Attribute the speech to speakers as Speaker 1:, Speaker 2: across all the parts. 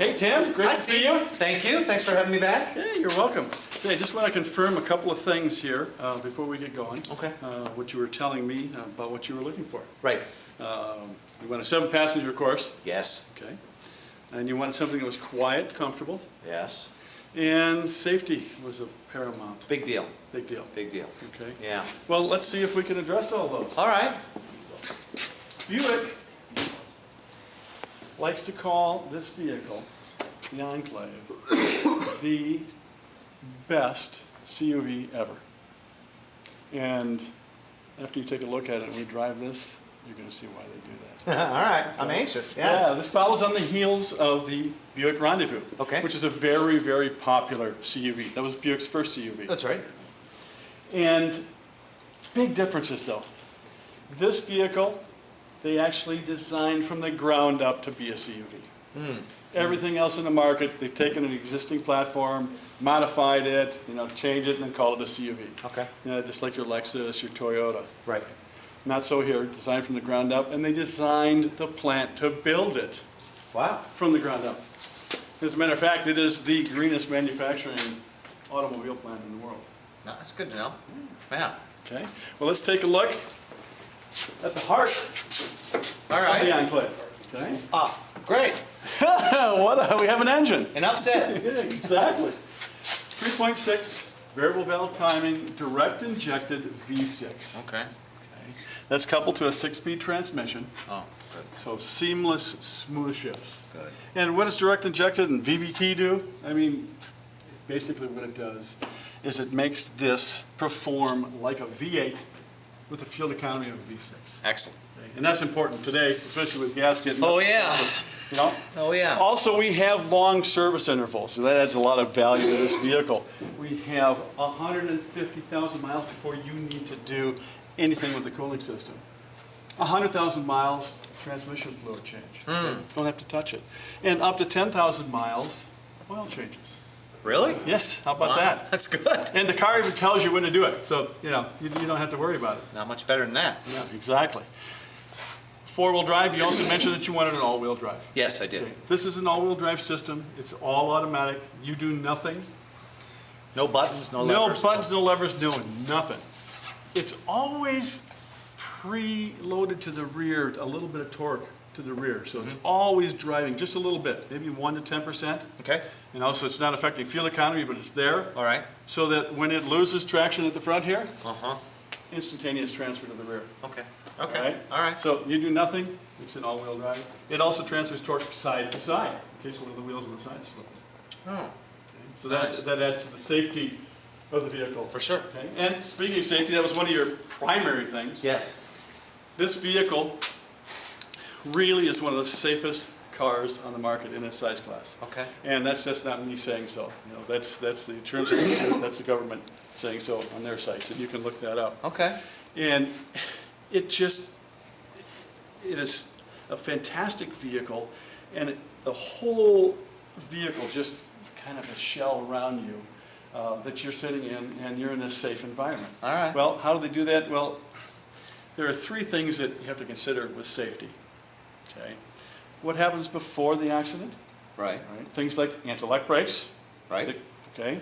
Speaker 1: Hey Tim, great to see you.
Speaker 2: Thank you. Thanks for having me back.
Speaker 1: Hey, you're welcome. Say, I just want to confirm a couple of things here before we get going.
Speaker 2: Okay.
Speaker 1: What you were telling me about what you were looking for.
Speaker 2: Right.
Speaker 1: You want a 7-passenger, of course.
Speaker 2: Yes.
Speaker 1: Okay. And you wanted something that was quiet, comfortable.
Speaker 2: Yes.
Speaker 1: And safety was a paramount.
Speaker 2: Big deal.
Speaker 1: Big deal.
Speaker 2: Big deal.
Speaker 1: Okay.
Speaker 2: Yeah.
Speaker 1: Well, let's see if we can address all those.
Speaker 2: All right.
Speaker 1: Buick likes to call this vehicle, the Enclave, the best CUV ever. And after you take a look at it and we drive this, you're going to see why they do that.
Speaker 2: All right. I'm anxious. Yeah.
Speaker 1: Yeah, this follows on the heels of the Buick Rendezvous,
Speaker 2: Okay.
Speaker 1: which is a very, very popular CUV. That was Buick's first CUV.
Speaker 2: That's right.
Speaker 1: And big differences though. This vehicle, they actually designed from the ground up to be a CUV. Everything else in the market, they've taken an existing platform, modified it, changed it, and then called it a CUV.
Speaker 2: Okay.
Speaker 1: Just like your Lexus, your Toyota.
Speaker 2: Right.
Speaker 1: Not so here, designed from the ground up, and they designed the plant to build it
Speaker 2: Wow.
Speaker 1: from the ground up. As a matter of fact, it is the greenest manufacturing automobile plant in the world.
Speaker 2: No, that's good to know. Yeah.
Speaker 1: Okay, well let's take a look at the heart
Speaker 2: All
Speaker 1: of the
Speaker 2: right.
Speaker 1: Enclave. Okay.
Speaker 2: Ah, great.
Speaker 1: We have an engine.
Speaker 2: Enough said.
Speaker 1: Yeah, exactly. 3.6 variable valve timing, direct injected V6.
Speaker 2: Okay.
Speaker 1: That's coupled to a 6-speed transmission.
Speaker 2: Oh, good.
Speaker 1: So seamless, smooth shifts.
Speaker 2: Good.
Speaker 1: And what does direct injected and VVT do? I mean, basically what it does is it makes this perform like a V8 with the fuel economy of a V6.
Speaker 2: Excellent.
Speaker 1: And that's important today, especially with gas getting
Speaker 2: Oh, yeah. Oh, yeah.
Speaker 1: Also, we have long service intervals, so that adds a lot of value to this vehicle. We have 150,000 miles before you need to do anything with the cooling system. 100,000 miles, transmission fluid change. Don't have to touch it. And up to 10,000 miles, oil changes.
Speaker 2: Really?
Speaker 1: Yes, how about
Speaker 2: Wow,
Speaker 1: that?
Speaker 2: That's good.
Speaker 1: And the car even tells you when to do it, so you don't have to worry about it.
Speaker 2: Not much better than that.
Speaker 1: Yeah, exactly. 4-wheel drive, you also mentioned that you wanted an all-wheel drive.
Speaker 2: Yes, I did.
Speaker 1: Okay. This is an all-wheel drive system. It's all automatic. You do nothing.
Speaker 2: No buttons, no
Speaker 1: No
Speaker 2: levers.
Speaker 1: buttons, no levers, no nothing. It's always pre-loaded to the rear, a little bit of torque to the rear. So it's always driving just a little bit, maybe 1 to 10%.
Speaker 2: Okay.
Speaker 1: So it's not affecting fuel economy, but it's there.
Speaker 2: All right.
Speaker 1: So that when it loses traction at the front here,
Speaker 2: Uh-huh.
Speaker 1: instantaneous transfer to the rear.
Speaker 2: Okay. Okay.
Speaker 1: All right?
Speaker 2: All right.
Speaker 1: So you do nothing, it's an all-wheel drive. It also transfers torque side to side, in case one of the wheels on the side is slipping.
Speaker 2: Oh,
Speaker 1: So
Speaker 2: Nice.
Speaker 1: that adds to the safety of the vehicle.
Speaker 2: for sure.
Speaker 1: Okay. And speaking of safety, that was one of your primary things.
Speaker 2: Yes.
Speaker 1: This vehicle really is one of the safest cars on the market in its size class.
Speaker 2: Okay.
Speaker 1: And that's just not me saying so. That's the terms of that's the government saying so on their sites, and you can look that up.
Speaker 2: Okay.
Speaker 1: And it is a fantastic vehicle, and the whole vehicle just kind of a shell around you that you're sitting in, and you're in a safe environment.
Speaker 2: All right.
Speaker 1: Well, how do they do that? Well, there are 3 things that you have to consider with safety. Okay. What happens before the accident?
Speaker 2: Right.
Speaker 1: Right. Things like anti-lock brakes.
Speaker 2: Right.
Speaker 1: Okay.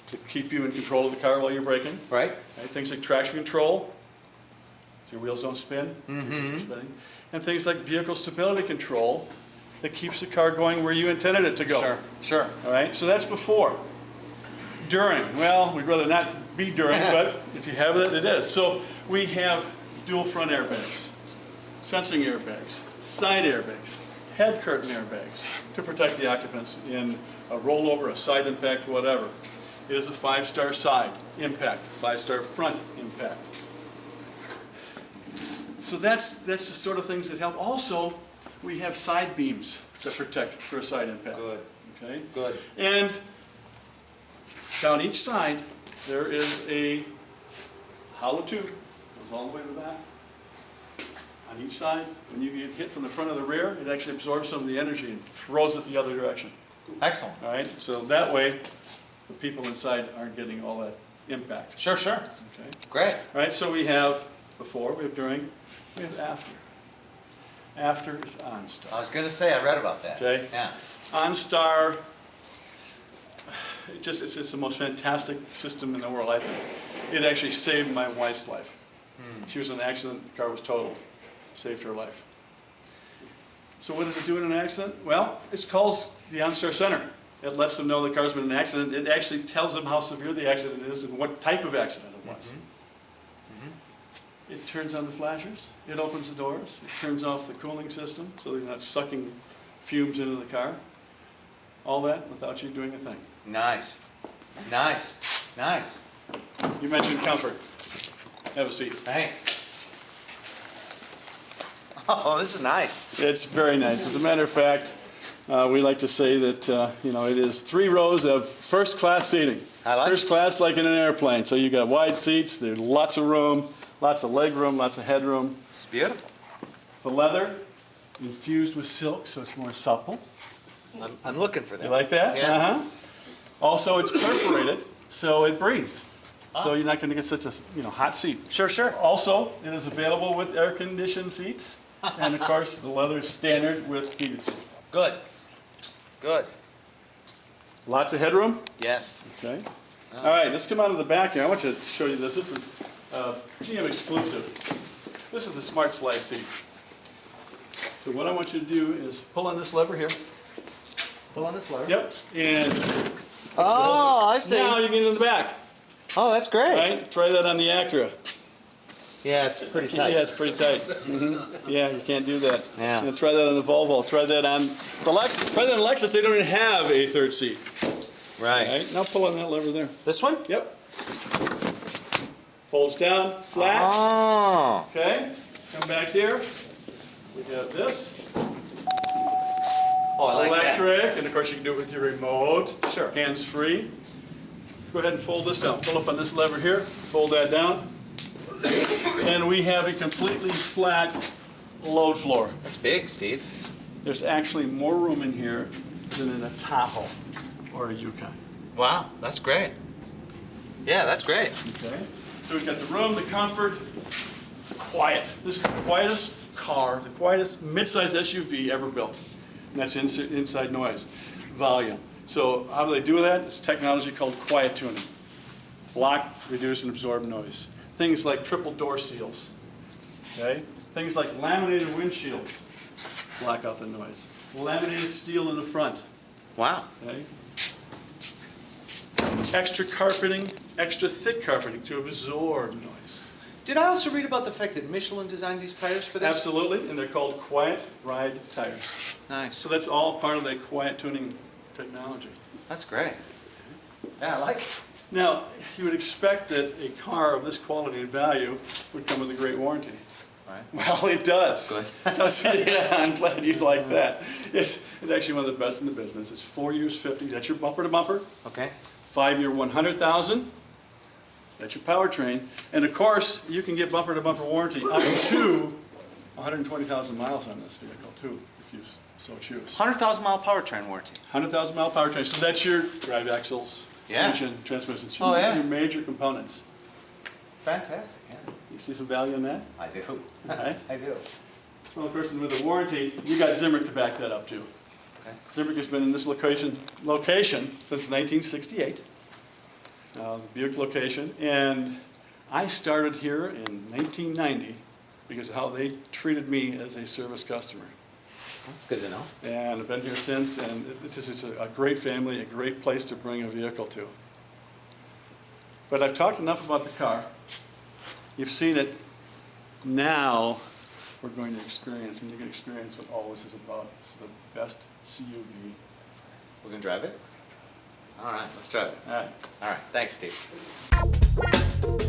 Speaker 1: To keep you in control of the car while you're braking.
Speaker 2: Right.
Speaker 1: Okay. Things like traction control, so your wheels don't spin. Spinning. And things like vehicle stability control that keeps the car going where you intended it to go.
Speaker 2: Sure. Sure.
Speaker 1: All right. So that's before. During, well, we'd rather not be during, but if you have it, it is. So we have dual front airbags, sensing airbags, side airbags, head curtain airbags to protect the occupants in a rollover, a side impact, whatever. It is a 5-star side impact, 5-star front impact. So that's the sort of things that help. Also, we have side beams that protect for a side impact.
Speaker 2: Good.
Speaker 1: Okay.
Speaker 2: Good.
Speaker 1: And down each side, there is a hollow tube, goes all the way to the back. On each side, when you get hit from the front or the rear, it actually absorbs some of the energy and throws it the other direction.
Speaker 2: Excellent.
Speaker 1: All right, so that way, the people inside aren't getting all that impact.
Speaker 2: Sure, sure.
Speaker 1: Okay.
Speaker 2: Great.
Speaker 1: All right, so we have before, we have during, we have after. after is
Speaker 2: I
Speaker 1: OnStar.
Speaker 2: was gonna say, I read about that.
Speaker 1: Okay.
Speaker 2: Yeah.
Speaker 1: OnStar, it's just the most fantastic system in the world, I think. It actually saved my wife's life. She was in an accident, the car was totaled, saved her life. So what does it do in an accident? Well, it calls the OnStar Center. It lets them know the car's been in an accident. It actually tells them how severe the accident is and what type of accident it was. It turns on the flashers, it opens the doors, it turns off the cooling system so they're not sucking fumes into the car. All that without you doing a thing.
Speaker 2: Nice. Nice. Nice.
Speaker 1: You mentioned comfort. Have a seat.
Speaker 2: Thanks. Oh, this is nice.
Speaker 1: It's very nice. As a matter of fact, we like to say that it is 3 rows of first-class seating.
Speaker 2: I like
Speaker 1: First class, like in an airplane. So you got wide seats. There's lots of room, lots of leg room, lots of headroom.
Speaker 2: It's beautiful.
Speaker 1: The leather infused with silk, so it's more supple.
Speaker 2: I'm looking for that.
Speaker 1: You like that?
Speaker 2: Yeah.
Speaker 1: Uh-huh. Also, it's perforated, so it breathes. So you're not going to get such a hot seat.
Speaker 2: Sure, sure.
Speaker 1: Also, it is available with air-conditioned seats, and of course, the leather is standard with heated seats.
Speaker 2: Good. Good.
Speaker 1: Lots of headroom.
Speaker 2: Yes.
Speaker 1: Okay. All right, let's come out of the back here. I want you to show you this. This is GM exclusive. This is a smart slide seat. So what I want you to do is pull on this lever here.
Speaker 2: Pull on this lever.
Speaker 1: Yep. And
Speaker 2: Oh, I see.
Speaker 1: now you get in the back.
Speaker 2: Oh, that's great.
Speaker 1: Right? Try that on the Acura.
Speaker 2: Yeah, it's pretty tight.
Speaker 1: Yeah, it's pretty tight. Yeah, you can't do that.
Speaker 2: Yeah.
Speaker 1: You know, try that on the Volvo. Try that on the Lexus. Try that on the Lexus. They don't even have a third seat.
Speaker 2: Right.
Speaker 1: Right? Now pull on that lever there.
Speaker 2: This one?
Speaker 1: Yep. Folds down, flat.
Speaker 2: Oh.
Speaker 1: Okay. Come back here. We have this.
Speaker 2: Oh, I like that.
Speaker 1: Electric, and of course you can do it with your remote.
Speaker 2: Sure.
Speaker 1: Hands-free. Go ahead and fold this down. Pull up on this lever here. Fold that down. And we have a completely flat load floor.
Speaker 2: That's big, Steve.
Speaker 1: There's actually more room in here than in a Tahoe or a Yukon.
Speaker 2: Wow, that's great. Yeah, that's great.
Speaker 1: Okay. So we've got the room, the comfort, quiet. This is the quietest car, the quietest mid-size SUV ever built. And that's inside noise, volume. So how do they do that? It's technology called quiet tuning. Block, reduce, and absorb noise. Things like triple door seals. Okay? Things like laminated windshields block out the noise. Laminated steel in the front.
Speaker 2: Wow.
Speaker 1: Okay? Extra carpeting, extra thick carpeting to absorb noise.
Speaker 2: Did I also read about the fact that Michelin designed these tires for this?
Speaker 1: Absolutely, and they're called quiet ride tires.
Speaker 2: Nice.
Speaker 1: So that's all part of the quiet tuning technology.
Speaker 2: That's great. Yeah, I like it.
Speaker 1: Now, you would expect that a car of this quality and value would come with a great warranty.
Speaker 2: Right.
Speaker 1: Well, it does.
Speaker 2: Good.
Speaker 1: Yeah, I'm glad you like that. It's actually one of the best in the business. It's 4 years, 50. That's your bumper to bumper.
Speaker 2: Okay.
Speaker 1: 5-year, 100,000. That's your powertrain. And of course, you can get bumper to bumper warranty up to 120,000 miles on this vehicle too, if you so choose.
Speaker 2: 100,000 mile powertrain warranty.
Speaker 1: 100,000 mile powertrain. So that's your drive axles,
Speaker 2: Yeah.
Speaker 1: engine, transmission.
Speaker 2: Oh, yeah.
Speaker 1: Your major components.
Speaker 2: Fantastic, yeah.
Speaker 1: You see some value in that?
Speaker 2: I do.
Speaker 1: Okay.
Speaker 2: I do.
Speaker 1: Well, of course, with a warranty, you got Zimbrick to back that up too.
Speaker 2: Okay.
Speaker 1: Zimbrick has been in this location since 1968, the Buick location, and I started here in 1990 because of how they treated me as a service customer.
Speaker 2: That's good to know.
Speaker 1: And I've been here since, and this is a great family, a great place to bring a vehicle to. But I've talked enough about the car. You've seen it. Now we're going to experience, and you can experience what all this is about. This is the best CUV.
Speaker 2: We're going to drive it? All right, let's drive it.
Speaker 1: All right.
Speaker 2: All right, thanks, Steve.